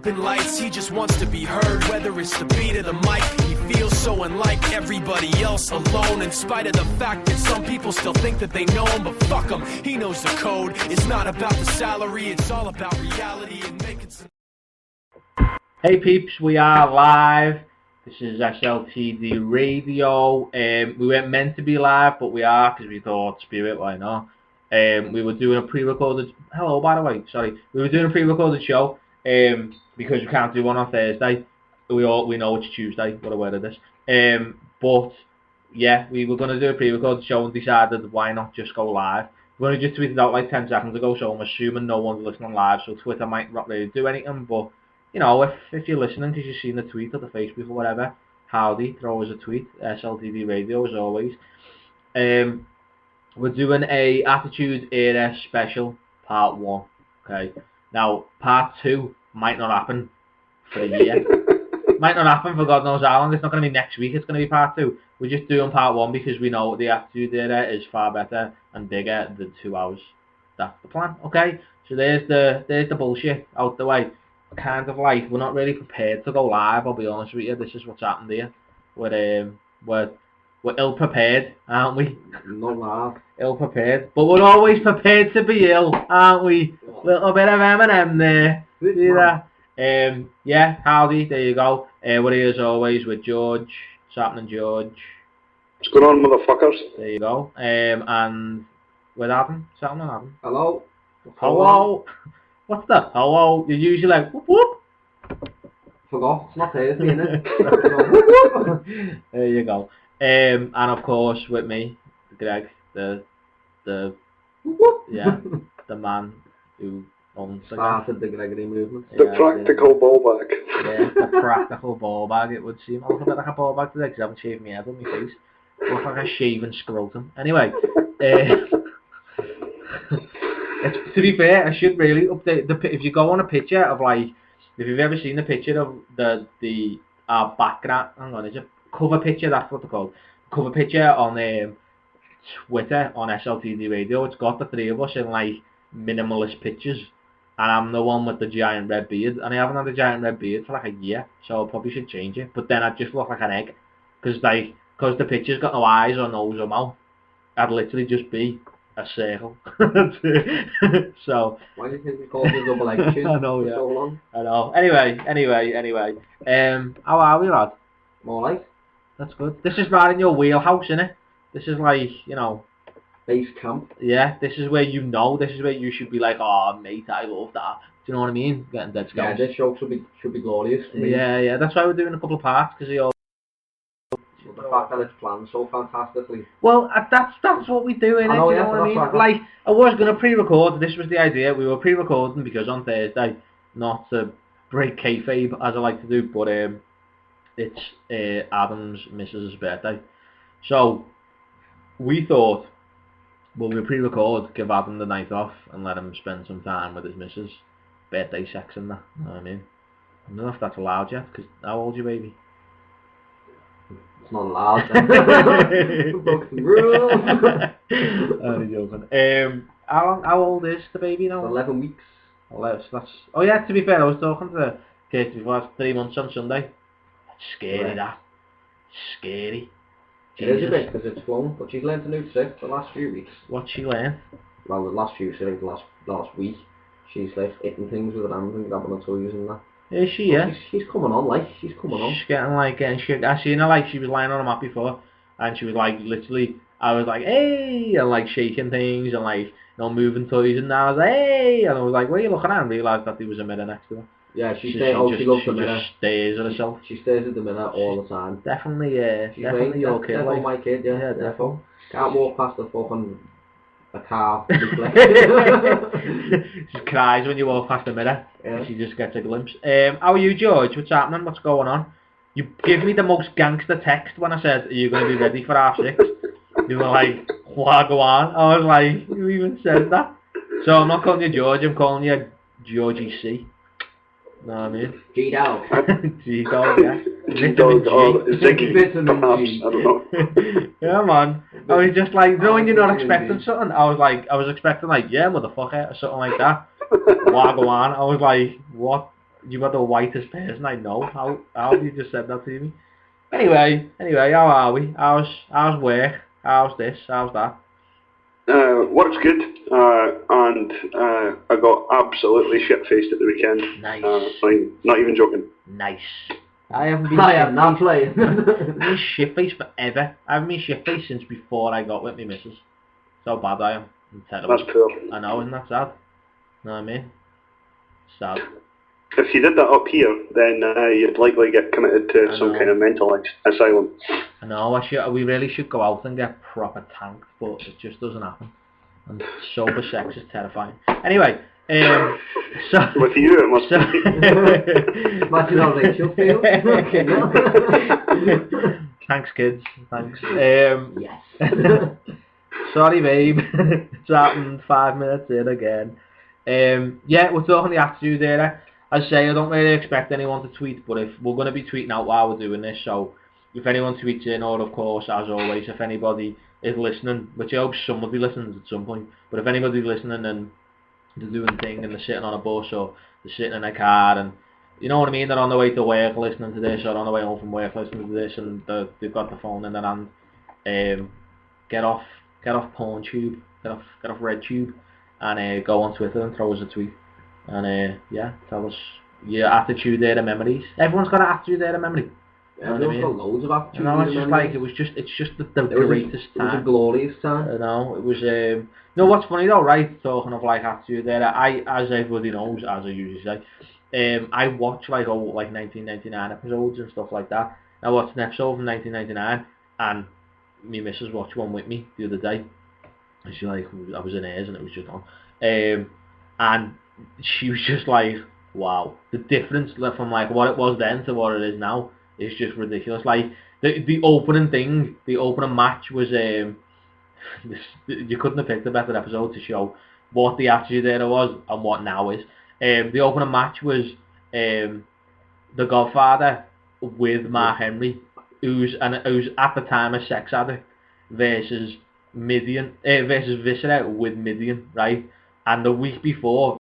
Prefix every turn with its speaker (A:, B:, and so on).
A: open lights, he just wants to be heard. Whether it's the beat of the mic, he feels so unlike everybody else, alone. In spite of the fact that some people still think that they know him, but fuck him, he knows the code. It's not about the salary, it's all about reality and making some...
B: Hey peeps, we are live. This is SLTD Radio. We weren't meant to be live, but we are because we thought, Spirit, why not? We were doing a pre-recorded... Hello, by the way, sorry. We were doing a pre-recorded show because we can't do one on Thursday. We know it's Tuesday, what a word of this. But, yeah, we were going to do a pre-recorded show and decided why not just go live. We only just tweeted out like 10 seconds ago, so I'm assuming no one's listening live, so Twitter might not really do anything, but... You know, if you're listening because you've seen the tweet or the Facebook or whatever, howdy, throw us a tweet, SLTD Radio as always. We're doing a Attitude Era special, part 1, okay? Now, part 2 might not happen for a year. Might not happen for God knows how long. It's not going to be next week, it's going to be part 2. We're just doing part 1 because we know the Attitude Era is far better and bigger than 2 hours. That's the plan, okay? So there's the bullshit out the way. Kind of like we're not really prepared to go live. I'll be honest with you. This is what's happened here. We're ill prepared, aren't we?
C: Not live.
B: Ill prepared, but we're always prepared to be ill, aren't we? Little bit of M&M there. See that? Yeah. Howdy. There you go. We're here as always with George. What's happening, George?
D: What's going on, motherfuckers?
B: There you go. And with Adam. What's happening, Adam?
C: Hello.
B: Hello. What's that? Hello? You're usually like, whoop whoop.
C: Forgot, it's not Thursday, innit?
B: There you go. And of course with me, Greg, the man who owns the
C: started the Gregory movement.
D: The practical ball bag.
B: Yeah, the practical ball bag, it would seem. I look a bit like a ball bag today because I haven't shaved my head on my face. I look like a shaven scrotum. Anyway, to be fair, I should really update if you go on a picture of like, if you've ever seen the picture of the background, hang on, is it cover picture? That's what they're called. Cover picture on Twitter on SLTD Radio. It's got the three of us in like minimalist pictures, and I'm the one with the giant red beard, and I haven't had a giant red beard for like a year, so I probably should change it. But then I'd just look like an egg, because the picture's got no eyes or nose or mouth. I'd literally just be a circle. So
C: why do you think we called it double egg tune?
B: I know,
C: for
B: yeah.
C: So long?
B: I know. Anyway. How are we, lad?
C: More like
B: That's good. This is right in your wheelhouse, innit? This is like, you know,
C: base camp.
B: Yeah, this is where this is where you should be like, oh mate, I love that. Do you know what I mean? Getting dead scouts.
C: Yeah, this show should be glorious.
B: Yeah. That's why we're doing a couple of parts, because
C: the fact that it's planned so fantastically.
B: Well, that's what we do, innit?
C: I know,
B: you know what I mean? Like, I was going to pre-record, this was the idea, we were pre-recording because on Thursday, not to break kayfabe as I like to do, but it's Adam's missus' birthday. So, we thought, well, we'll pre-record, give Adam the night off, and let him spend some time with his missus' birthday sex and that, you know what I mean? I don't know if that's allowed yet, because how old's your baby?
C: It's not allowed. Fucking rules.
B: I'm joking. How old is the baby now?
C: 11 weeks.
B: 11. Oh yeah, to be fair, I was talking to Kate before. That's 3 months on Sunday. That's scary, that. Scary.
C: It is a bit because it's flown, but she's learned a new trick the last few weeks.
B: What's she learned?
C: Well, the last few, I think last week, she's like hitting things with her hands and grabbing her toys and that.
B: Is she, yeah?
C: She's coming on, like, she's coming on.
B: She's getting like, I seen her like, she was lying on a mat before, and she was like, literally, I was like, hey, and like shaking things, and like, you know, moving toys, and I was like, hey, and I was like, what are you looking at? And realised that there was a mirror next to her.
C: Yeah, she loves the mirror.
B: Just stares at herself.
C: She stares at the mirror all the time.
B: Definitely, definitely your kid.
C: Definitely my kid, yeah.
B: Definitely.
C: Can't walk past the fucking a car.
B: She cries when you walk past the mirror.
C: Yeah.
B: She just gets a glimpse. How are you, George? What's happening? What's going on? You gave me the most gangster text when I said, are you going to be ready for 6:30? You were like, well, go on. I was like, you even said that? So I'm not calling you George, I'm calling you Georgie C. Know what I mean?
C: G-Dog.
B: G-Dog, yeah.
D: G-Dog, or Ziggy,
C: Vitamin
D: perhaps,
C: G.
D: I don't know.
B: Yeah, man. I was just like, you know when you're not expecting something? I was expecting like, yeah, motherfucker, or something like that. Wagwan. I was like, what? You are the whitest person I know. How have you just said that to me? Anyway, how are we? How's work? How's this? How's that?
D: Work's good, and I got absolutely shit-faced at the weekend.
B: Nice.
D: Not even joking.
B: Nice. I haven't been
C: I am not playing.
B: I've been shit-faced forever. I haven't been shit-faced since before I got with me missus. So bad I am. I'm terrible.
D: That's poor.
B: I know, isn't that sad? Know what I mean? Sad.
D: If you did that up here, then you'd likely get committed to
B: I
D: some
B: know.
D: kind of mental asylum.
B: I know, we really should go out and get proper tanked, but it just doesn't happen. And sober sex is terrifying. Anyway, so...
D: With you, it must
B: be.
C: Imagine how Rachel feels.
B: Thanks, kids. Thanks.
C: Yes.
B: Sorry, babe. It's happened 5 minutes in again. Yeah, we're talking the Attitude Era. As I say, I don't really expect anyone to tweet, but if we're going to be tweeting out while we're doing this, so if anyone tweets in, or of course, as always, if anybody is listening, which I hope somebody listens at some point, but if anybody's listening and they're doing a thing and they're sitting on a bus or they're sitting in a car and, you know what I mean, they're on their way to work listening to this, or on their way home from work listening to this, and they've got the phone in their hand, get off PornTube, get off RedTube, and go on Twitter and throw us a tweet. And yeah, tell us your Attitude Era memories. Everyone's got an Attitude Era memory.
C: Everyone's got loads of Attitude
B: No, it's just
C: memories.
B: like it's just the greatest time.
C: It was a glorious time.
B: I know, it was. You know what's funny though, right? Talking of like Attitude Era, as everybody knows, as I usually say, I watch like old 1999 episodes and stuff like that. I watched an episode from 1999, and me missus watched one with me the other day. And she I was in hers and it was just on, and she was just like, wow, the difference from like what it was then to what it is now is just ridiculous. Like the opening match was you couldn't have picked a better episode to show what the Attitude Era was and what now is. The opening match was The Godfather with Mark Henry, who's at the time a sex addict, versus versus Viscera with Midian, right? And the week before,